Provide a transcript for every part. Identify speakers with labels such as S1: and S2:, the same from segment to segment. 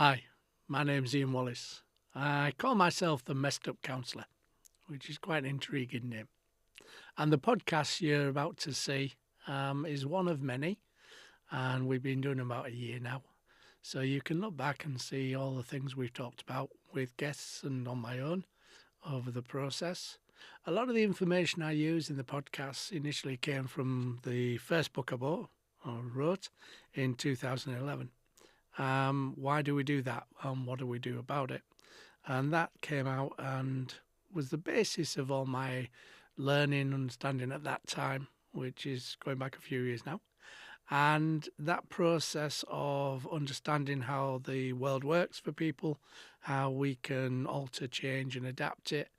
S1: Hi, my name's Ian Wallace. I call myself the Messed Up Counsellor, which is quite an intriguing name. And the podcast you're about to see is one of many, and we've been doing about a year now. So you can look back and see all the things we've talked about with guests and on my own over the process. A lot of the information I use in the podcast initially came from the first book I wrote in 2011. Why do we do that? What do we do about it? And that came out and was the basis of all my learning, understanding at that time, which is going back a few years now. And that process of understanding how the world works for people, how we can alter, change, and adapt it,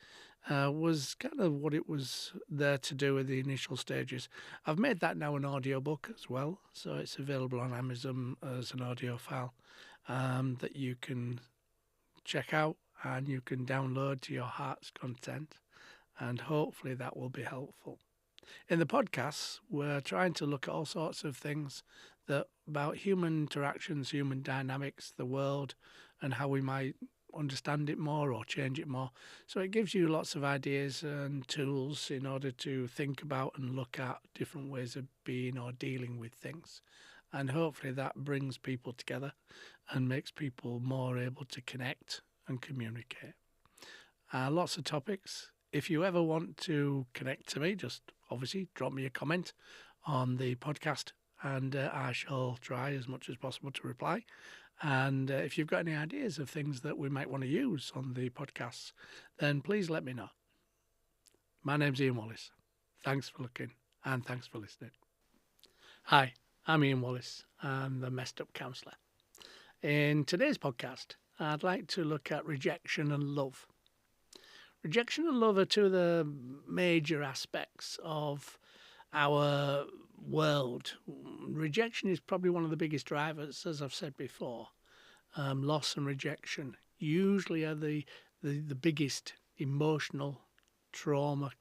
S1: was kind of what it was there to do with the initial stages. I've made that now an audiobook as well, so it's available on Amazon as an audio file that you can check out and you can download to your heart's content, and hopefully that will be helpful. In the podcasts, we're trying to look at all sorts of things about human interactions, human dynamics, the world, and how we might understand it more or change it more. So it gives you lots of ideas and tools in order to think about and look at different ways of being or dealing with things. And hopefully that brings people together and makes people more able to connect and communicate. Lots of topics. If you ever want to connect to me, just obviously drop me a comment on the podcast and I shall try as much as possible to reply. And if you've got any ideas of things that we might want to use on the podcasts, then please let me know. My name's Ian Wallace. Thanks for looking and thanks for listening. Hi, I'm Ian Wallace. I'm the Messed Up Counsellor. In today's podcast, I'd like to look at rejection and love. Rejection and love are two of the major aspects of our world. Rejection is probably one of the biggest drivers, as I've said before. Loss and rejection usually are the biggest emotional trauma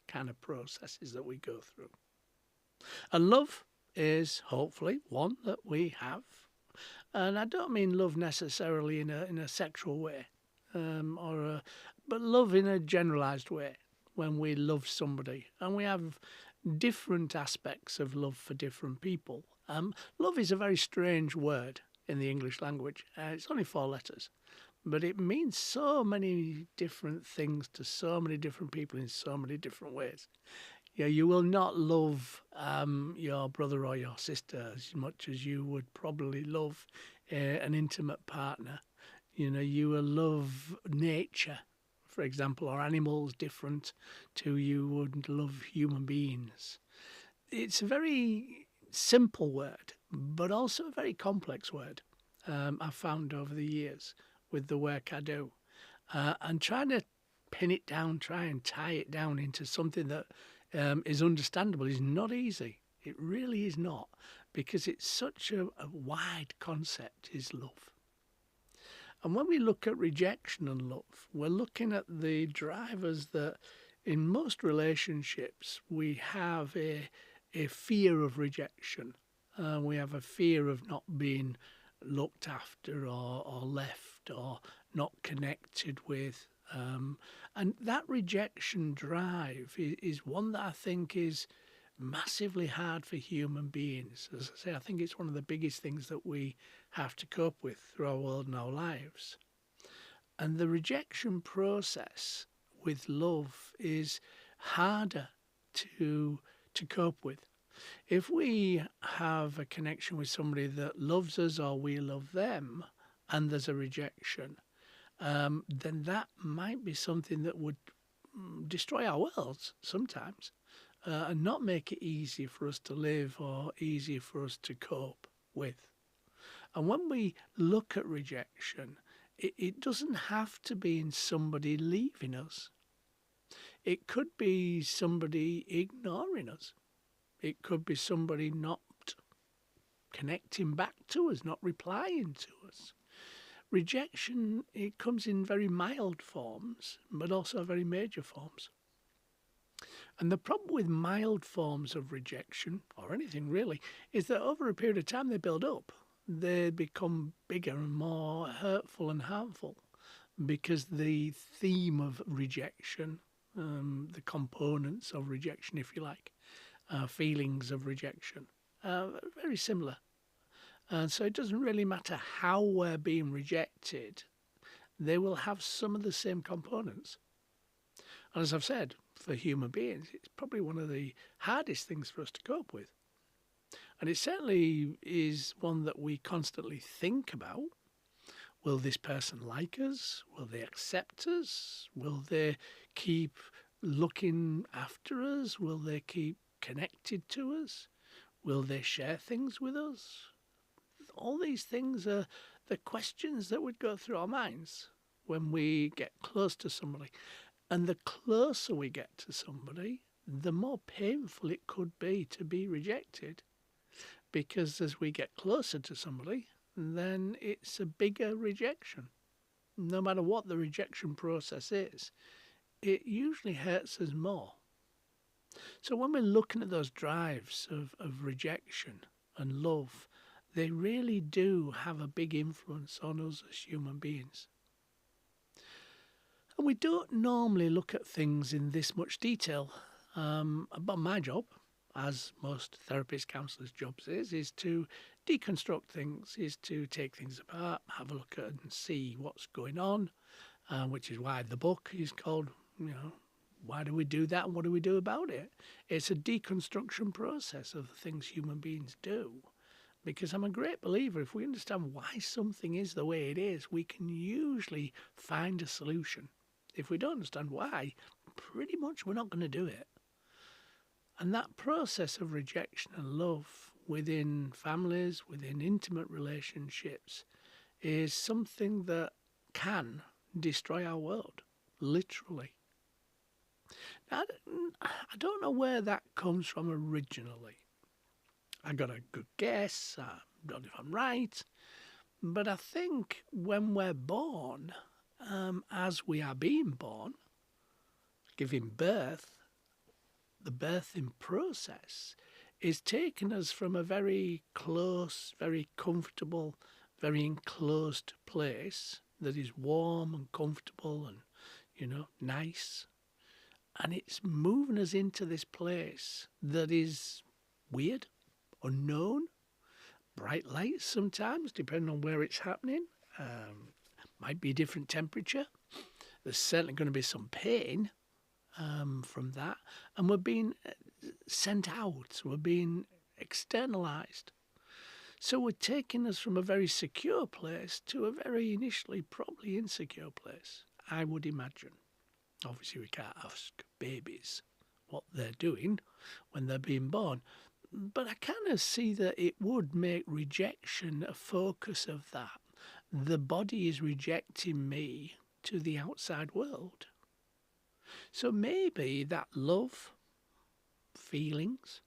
S1: kind of processes that we go through. And love is hopefully one that we have. And I don't mean love necessarily in a sexual way, but love in a generalised way, when we love somebody. And we have different aspects of love for different people. Love is a very strange word in the English language. It's only 4 letters, but it means so many different things to so many different people in so many different ways. Yeah, you will not love your brother or your sister as much as you would probably love an intimate partner. You know, you will love nature, for example, or animals different to you would love human beings. It's a very simple word, but also a very complex word, I've found over the years with the work I do. And trying to pin it down, try and tie it down into something that is understandable is not easy. It really is not, because it's such a wide concept, is love. And when we look at rejection and love, we're looking at the drivers that in most relationships we have a fear of rejection. We have a fear of not being looked after or left or not connected with. And that rejection drive is one that I think is massively hard for human beings. As I say, I think it's one of the biggest things that we have to cope with through our world and our lives. And the rejection process with love is harder to cope with. If we have a connection with somebody that loves us or we love them and there's a rejection, then that might be something that would destroy our worlds sometimes. And not make it easy for us to live or easy for us to cope with. And when we look at rejection, it doesn't have to be in somebody leaving us. It could be somebody ignoring us. It could be somebody not connecting back to us, not replying to us. Rejection, it comes in very mild forms, but also very major forms. And the problem with mild forms of rejection, or anything really, is that over a period of time they build up. they become bigger and more hurtful and harmful, because the theme of rejection, the components of rejection, if you like, feelings of rejection, are very similar. And so it doesn't really matter how we're being rejected, they will have some of the same components. And as I've said, for human beings, it's probably one of the hardest things for us to cope with. And it certainly is one that we constantly think about. Will this person like us? Will they accept us? Will they keep looking after us? Will they keep connected to us? Will they share things with us? All these things are the questions that would go through our minds when we get close to somebody. And the closer we get to somebody, the more painful it could be to be rejected. Because as we get closer to somebody, then it's a bigger rejection. No matter what the rejection process is, it usually hurts us more. So when we're looking at those drives of rejection and love, they really do have a big influence on us as human beings. And we don't normally look at things in this much detail. But my job, as most therapists, counsellors' jobs is to deconstruct things, is to take things apart, have a look at and see what's going on, which is why the book is called, why do we do that and what do we do about it? It's a deconstruction process of the things human beings do. Because I'm a great believer, if we understand why something is the way it is, we can usually find a solution. If we don't understand why, pretty much we're not going to do it. And that process of rejection and love within families, within intimate relationships, is something that can destroy our world, literally. Now, I don't know where that comes from originally. I got a good guess, I don't know if I'm right, but I think when we're born, as we are being born, giving birth, the birthing process is taking us from a very close, very comfortable, very enclosed place that is warm and comfortable and, nice. And it's moving us into this place that is weird, unknown, bright lights sometimes, depending on where it's happening. Might be a different temperature. There's certainly going to be some pain from that. And we're being sent out. We're being externalized. So we're taking us from a very secure place to a very initially probably insecure place, I would imagine. Obviously, we can't ask babies what they're doing when they're being born. But I kind of see that it would make rejection a focus of that. The body is rejecting me to the outside world. So maybe that love, feelings,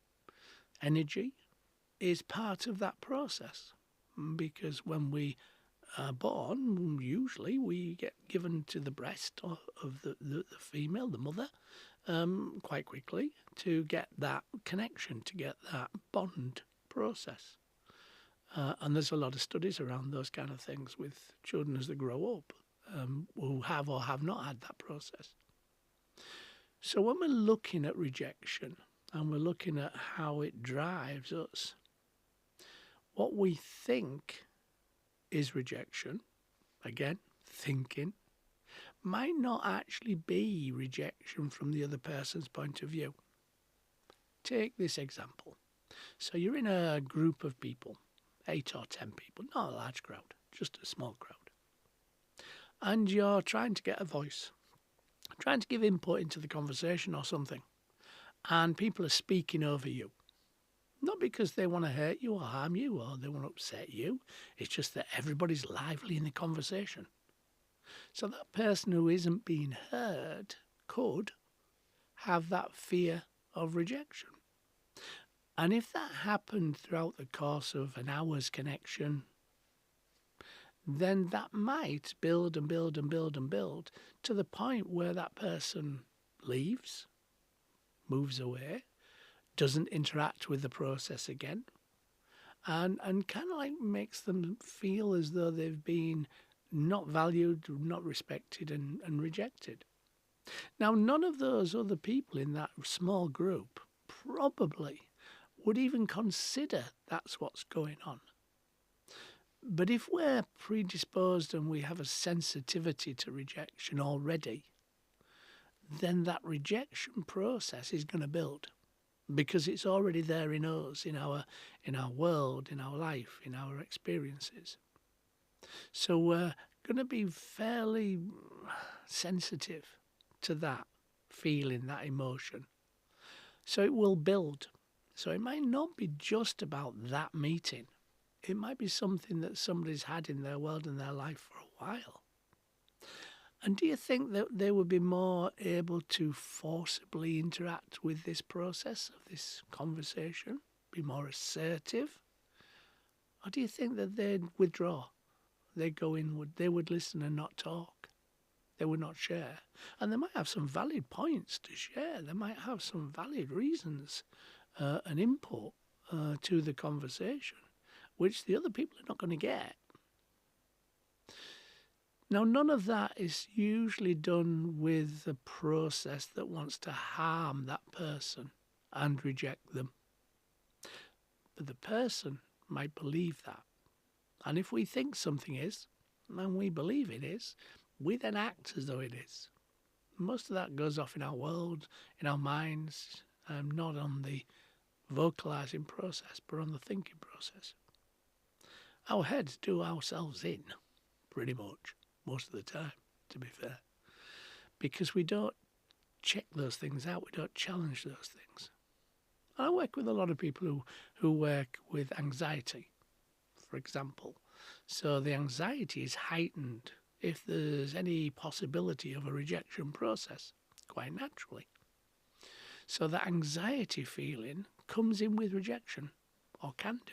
S1: energy is part of that process. Because when we are born, usually we get given to the breast of the female, the mother, quite quickly to get that connection, to get that bond process. And there's a lot of studies around those kind of things with children as they grow up who have or have not had that process. So when we're looking at rejection and we're looking at how it drives us, what we think is rejection, again, thinking, might not actually be rejection from the other person's point of view. Take this example. So you're in a group of people, 8 or 10 people, not a large crowd, just a small crowd. And you're trying to get a voice, trying to give input into the conversation or something. And people are speaking over you. Not because they want to hurt you or harm you or they want to upset you. It's just that everybody's lively in the conversation. So that person who isn't being heard could have that fear of rejection. And if that happened throughout the course of an hour's connection, then that might build and build and build and build to the point where that person leaves, moves away, doesn't interact with the process again, and kind of like makes them feel as though they've been not valued, not respected, and rejected. Now, none of those other people in that small group probably would even consider that's what's going on. But if we're predisposed and we have a sensitivity to rejection already, then that rejection process is going to build because it's already there in us, in our world, in our life, in our experiences. So we're going to be fairly sensitive to that feeling, that emotion. So it will build. So it might not be just about that meeting. It might be something that somebody's had in their world and their life for a while. And do you think that they would be more able to forcibly interact with this process of this conversation, be more assertive? Or do you think that they'd withdraw? They'd go inward, they would listen and not talk. They would not share. And they might have some valid points to share. They might have some valid reasons and input to the conversation, which the other people are not going to get. Now, none of that is usually done with a process that wants to harm that person and reject them. But the person might believe that. And if we think something is, and we believe it is, we then act as though it is. Most of that goes off in our world, in our minds, not on the vocalizing process, but on the thinking process. Our heads do ourselves in, pretty much, most of the time, to be fair. Because we don't check those things out, we don't challenge those things. I work with a lot of people who work with anxiety, for example. So the anxiety is heightened if there's any possibility of a rejection process, quite naturally. So that anxiety feeling comes in with rejection, or can do.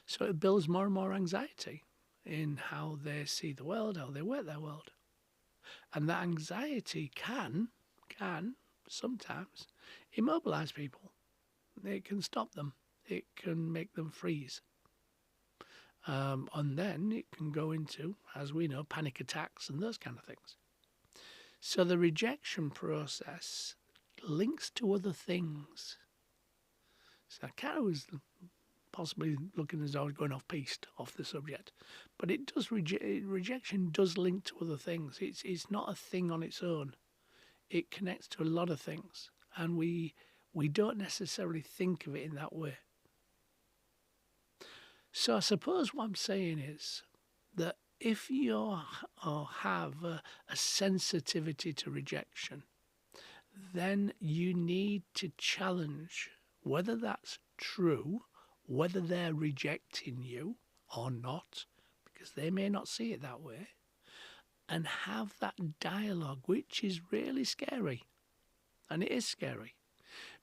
S1: So it builds more and more anxiety in how they see the world, how they work their world. And that anxiety can sometimes immobilize people. It can stop them. It can make them freeze. And then it can go into, as we know, panic attacks and those kind of things. So the rejection process links to other things. So I kind of was possibly looking as though I was going off-piste, off the subject. But it does rejection does link to other things. It's not a thing on its own. It connects to a lot of things. And we don't necessarily think of it in that way. So I suppose what I'm saying is that if you have a sensitivity to rejection, then you need to challenge whether that's true, whether they're rejecting you or not, because they may not see it that way, and have that dialogue, which is really scary. And it is scary.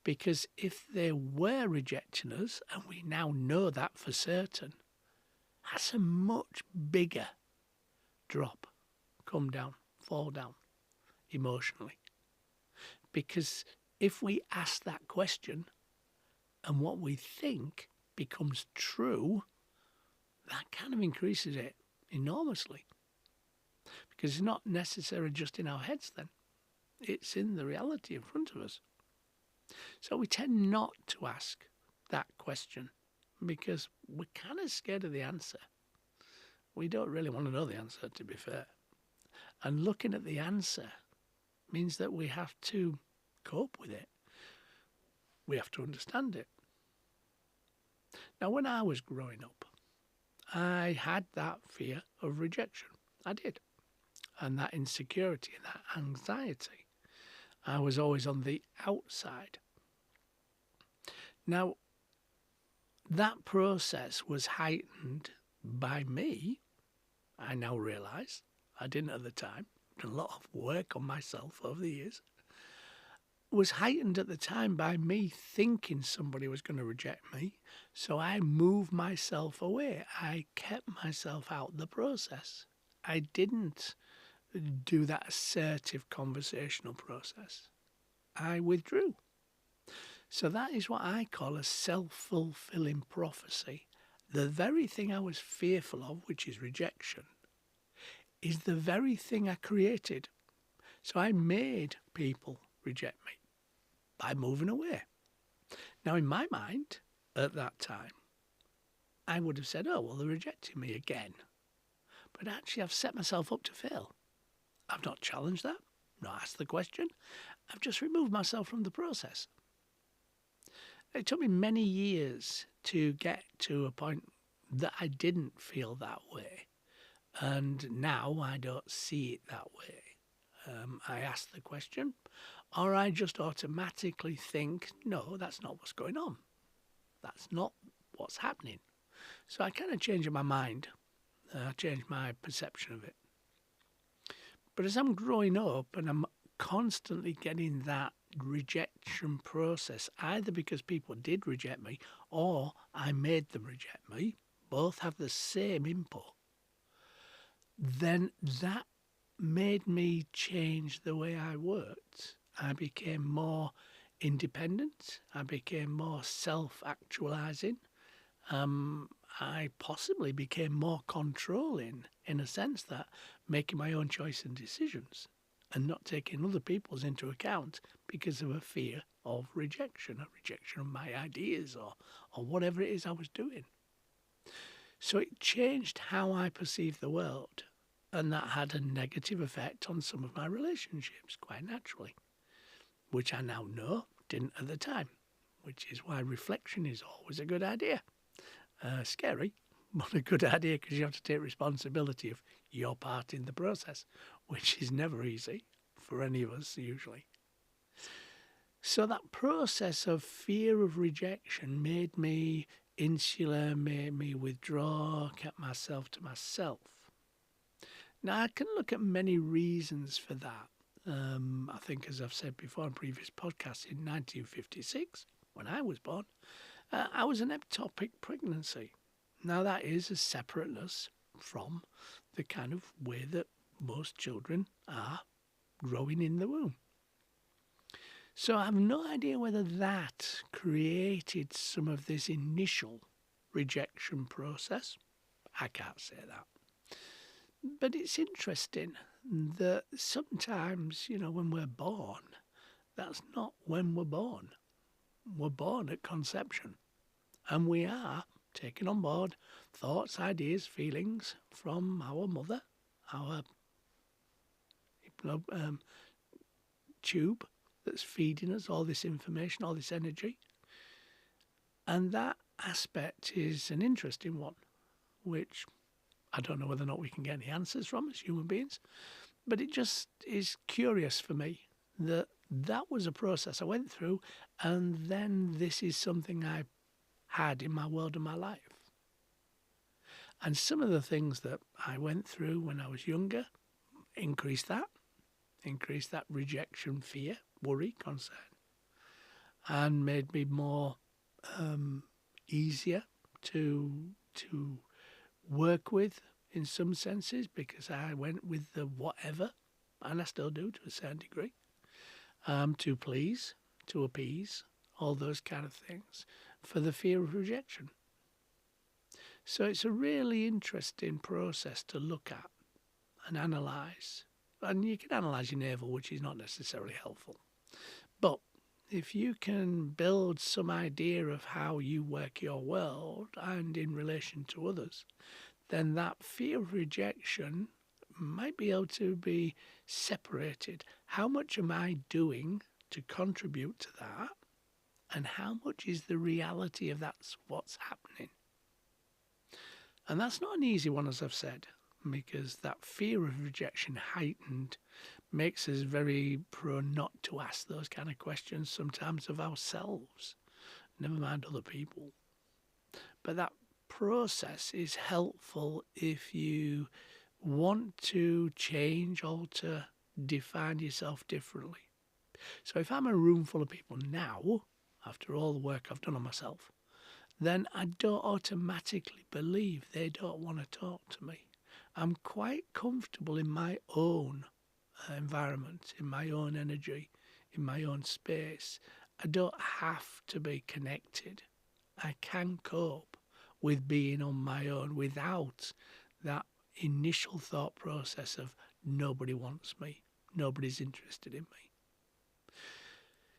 S1: Because if they were rejecting us, and we now know that for certain, that's a much bigger drop, come down, fall down, emotionally. Because if we ask that question, and what we think becomes true, that kind of increases it enormously. Because it's not necessarily just in our heads then. It's in the reality in front of us. So we tend not to ask that question because we're kind of scared of the answer. We don't really want to know the answer, to be fair. And looking at the answer means that we have to cope with it. We have to understand it. Now, when I was growing up, I had that fear of rejection. I did. And that insecurity and that anxiety. I was always on the outside. Now, that process was heightened by me. I now realise, I didn't at the time, done a lot of work on myself over the years, was heightened at the time by me thinking somebody was going to reject me, so I moved myself away. I kept myself out the process. I didn't do that assertive conversational process. I withdrew. So that is what I call a self-fulfilling prophecy. The very thing I was fearful of, which is rejection, is the very thing I created. So I made people reject me by moving away. Now, in my mind, at that time, I would have said, oh, well, they're rejecting me again. But actually, I've set myself up to fail. I've not challenged that, not asked the question. I've just removed myself from the process. It took me many years to get to a point that I didn't feel that way. And now I don't see it that way. I ask the question, or I just automatically think, no, that's not what's going on. That's not what's happening. So I kind of changed my mind. I changed my perception of it. But as I'm growing up and I'm constantly getting that rejection process, either because people did reject me or I made them reject me, both have the same input, then that made me change the way I worked. I became more independent. I became more self-actualizing. I possibly became more controlling in a sense that making my own choice and decisions and not taking other people's into account because of a fear of rejection, a rejection of my ideas or whatever it is I was doing. So it changed how I perceived the world, and that had a negative effect on some of my relationships, quite naturally, which I now know didn't at the time, which is why reflection is always a good idea. Scary, but a good idea because you have to take responsibility of your part in the process, which is never easy for any of us usually. So that process of fear of rejection made me insular, made me withdraw, kept myself to myself. Now, I can look at many reasons for that. I think, as I've said before in previous podcasts, in 1956, when I was born, I was an ectopic pregnancy. Now, that is a separateness from the kind of way that most children are growing in the womb. So I have no idea whether that created some of this initial rejection process. I can't say that. But it's interesting that sometimes, when we're born, that's not when we're born. We're born at conception. And we are taking on board thoughts, ideas, feelings from our mother, our tube that's feeding us all this information, all this energy. And that aspect is an interesting one, which I don't know whether or not we can get any answers from as human beings, but it just is curious for me that that was a process I went through, and then this is something I had in my world and my life. And some of the things that I went through when I was younger increased that rejection, fear, worry, concern, and made me more easier to work with in some senses, because I went with the whatever, and I still do to a certain degree, to please, to appease, all those kind of things, for the fear of rejection. So it's a really interesting process to look at and analyse. And you can analyse your navel, which is not necessarily helpful. But if you can build some idea of how you work your world and in relation to others, then that fear of rejection might be able to be separated. How much am I doing to contribute to that? And how much is the reality of that's what's happening? And that's not an easy one, as I've said, because that fear of rejection heightened makes us very prone not to ask those kind of questions sometimes of ourselves, never mind other people. But that process is helpful if you want to change, alter, define yourself differently. So if I'm in a room full of people now, after all the work I've done on myself, then I don't automatically believe they don't want to talk to me. I'm quite comfortable in my own environment, in my own energy, in my own space, I don't have to be connected. I can cope with being on my own without that initial thought process of nobody wants me, nobody's interested in me.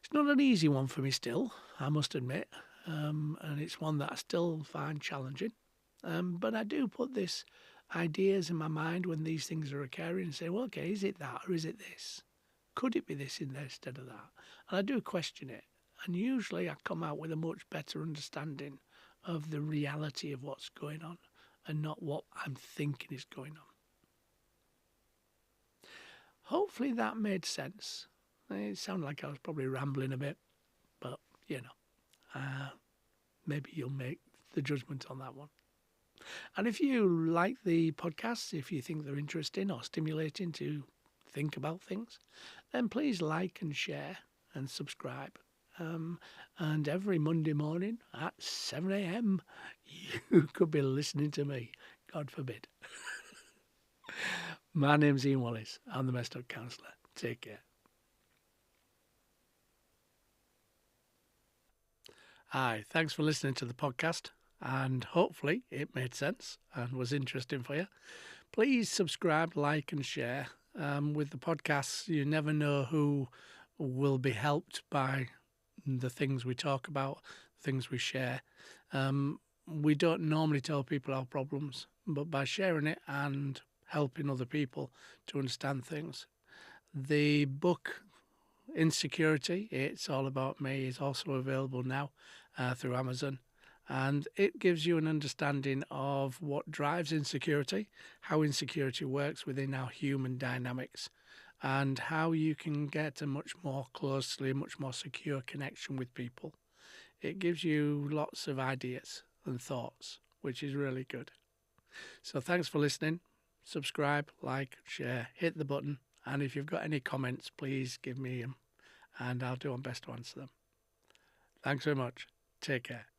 S1: It's not an easy one for me still, I must admit, and it's one that I still find challenging. But I do put these ideas in my mind when these things are occurring and say, well, okay, is it that or is it this? Could it be this in there instead of that? And I do question it. And usually I come out with a much better understanding of the reality of what's going on and not what I'm thinking is going on. Hopefully that made sense. It sounded like I was probably rambling a bit, but, maybe you'll make the judgment on that one. And if you like the podcasts, if you think they're interesting or stimulating to think about things, then please like and share and subscribe. And every Monday morning at 7 a.m, you could be listening to me. God forbid. My name's Ian Wallace. I'm the Messed Up Counsellor. Take care. Hi, thanks for listening to the podcast, and hopefully it made sense and was interesting for you. Please subscribe, like and share. With the podcasts, you never know who will be helped by the things we talk about, things we share. We don't normally tell people our problems, but by sharing it and helping other people to understand things. The book Insecurity, It's All About Me, is also available now through Amazon. And it gives you an understanding of what drives insecurity, how insecurity works within our human dynamics, and how you can get a much more secure connection with people. It gives you lots of ideas and thoughts, which is really good. So thanks for listening. Subscribe, like, share, hit the button. And if you've got any comments, please give me them and I'll do my best to answer them. Thanks very much. Take care.